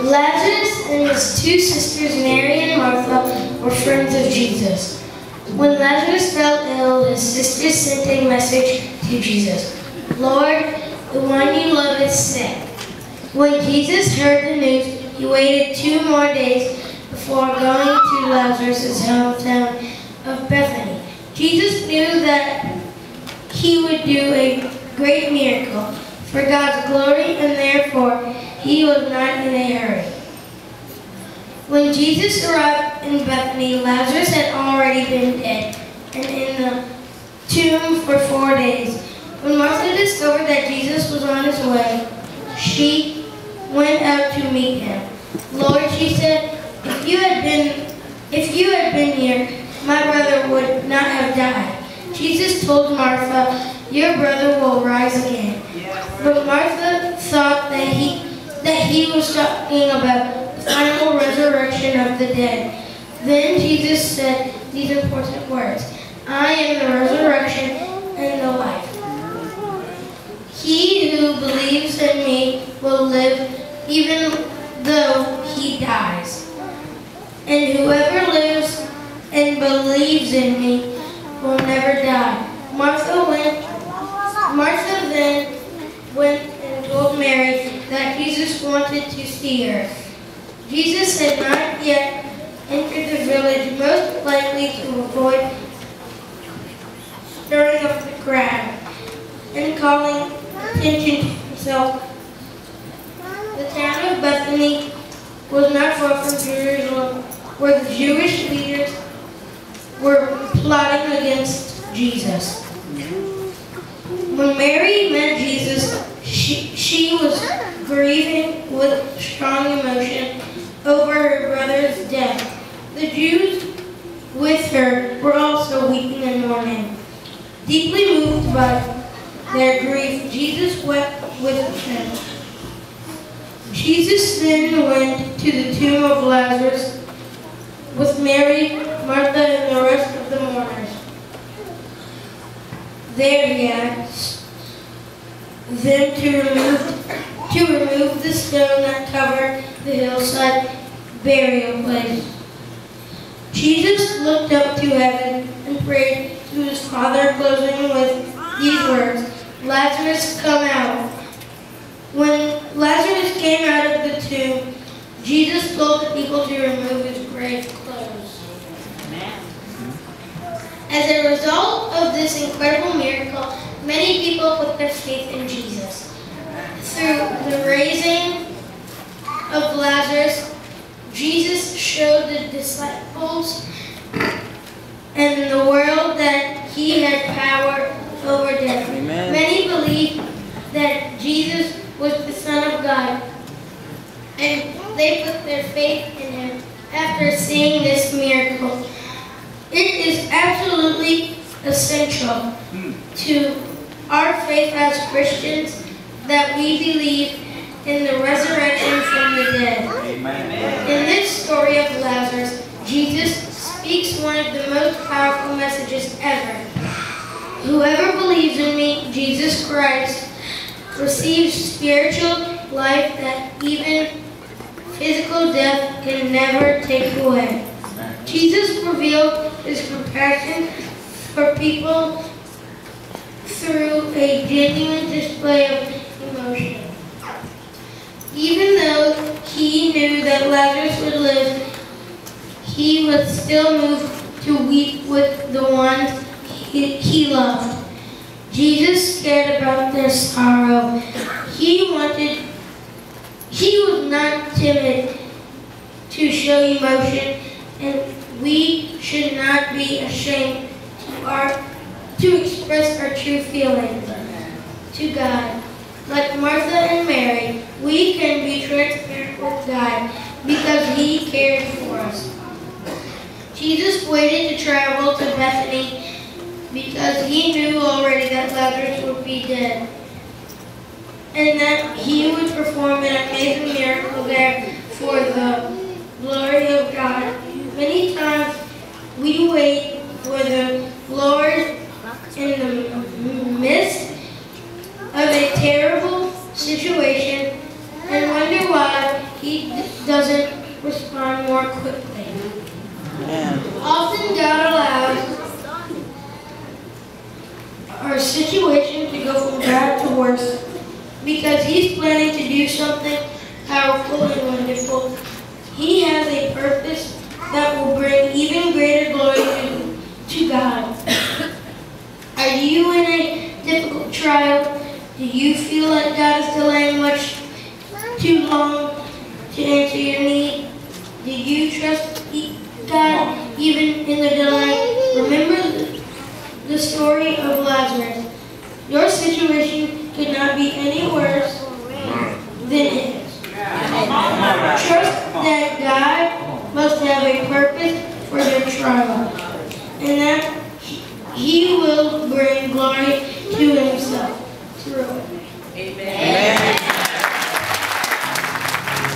Lazarus and his two sisters, Mary and Martha, were friends of Jesus. When Lazarus fell ill, his sisters sent a message to Jesus. "Lord, the one you love is sick." When Jesus heard the news, he waited 2 more days before going to Lazarus' hometown of Bethany. Jesus knew that he would do a great miracle for God's glory, and therefore he was not in a hurry. When Jesus arrived in Bethany, Lazarus had already been dead and in the tomb for 4 days. When Martha discovered that Jesus was on his way, she went out to meet him. "Lord," she said, if you had been here, my brother would not have died." Jesus told Martha, "Your brother will rise again." But Martha thought that he was talking about the final resurrection of the dead. Then Jesus said these important words, "I am the resurrection and the life. He who believes in me will live even though he dies. And whoever lives and believes in me will never die." Martha then went and told Mary that Jesus wanted to see her. Jesus had not yet entered the village, most likely to avoid stirring up the crowd and calling attention to himself. The town of Bethany was not far from Jerusalem, where the Jewish leaders were plotting against Jesus. When Mary met Jesus, she was grieving with strong emotion over her brother's death. The Jews with her were also weeping and mourning. Deeply moved by their grief, Jesus wept with them. Jesus then went to the tomb of Lazarus with Mary, Martha, and the rest of the mourners. There he asked them to remove the stone that covered the hillside burial place. Jesus looked up to heaven and prayed to his Father, closing with these words, "Lazarus, come out." When Lazarus came out of the tomb, Jesus told the people to remove his grave clothes. As a result of this incredible miracle, many people put their faith in Jesus. Through the raising of Lazarus, Jesus showed the disciples and the world that he had power over death. Amen. Many believed that Jesus was the Son of God, and they put their faith in him after seeing this miracle. It is absolutely essential to our faith as Christians that we believe in the resurrection from the dead. Amen. In this story of Lazarus, Jesus speaks one of the most powerful messages ever. Whoever believes in me, Jesus Christ, receives spiritual life that even physical death can never take away. Jesus revealed his compassion for people through a genuine display of emotion. Even though he knew that Lazarus would live, he was still moved to weep with the ones he loved. Jesus cared about their sorrow. He was not timid to show emotion, and we should not be ashamed to express our true feelings to God. Like Martha and Mary, we can be transparent with God because he cared for us. Jesus waited to travel to Bethany because he knew already that Lazarus would be dead, and that he would perform an amazing miracle there for the glory of God. Many times we wait for the Lord in the midst of a terrible situation and wonder why he doesn't respond more quickly. Amen. Often God allows our situation to go from bad to worse because He's planning to do something powerful and wonderful. He has a purpose that will bring even greater glory to God. Are you in a difficult trial? Do you feel like God is delaying much too long to answer your need? Do you trust God even in the delay? Remember the story of Lazarus. Your situation could not be any worse than it is. Trust that God must have a purpose for your trial, and that He will bring glory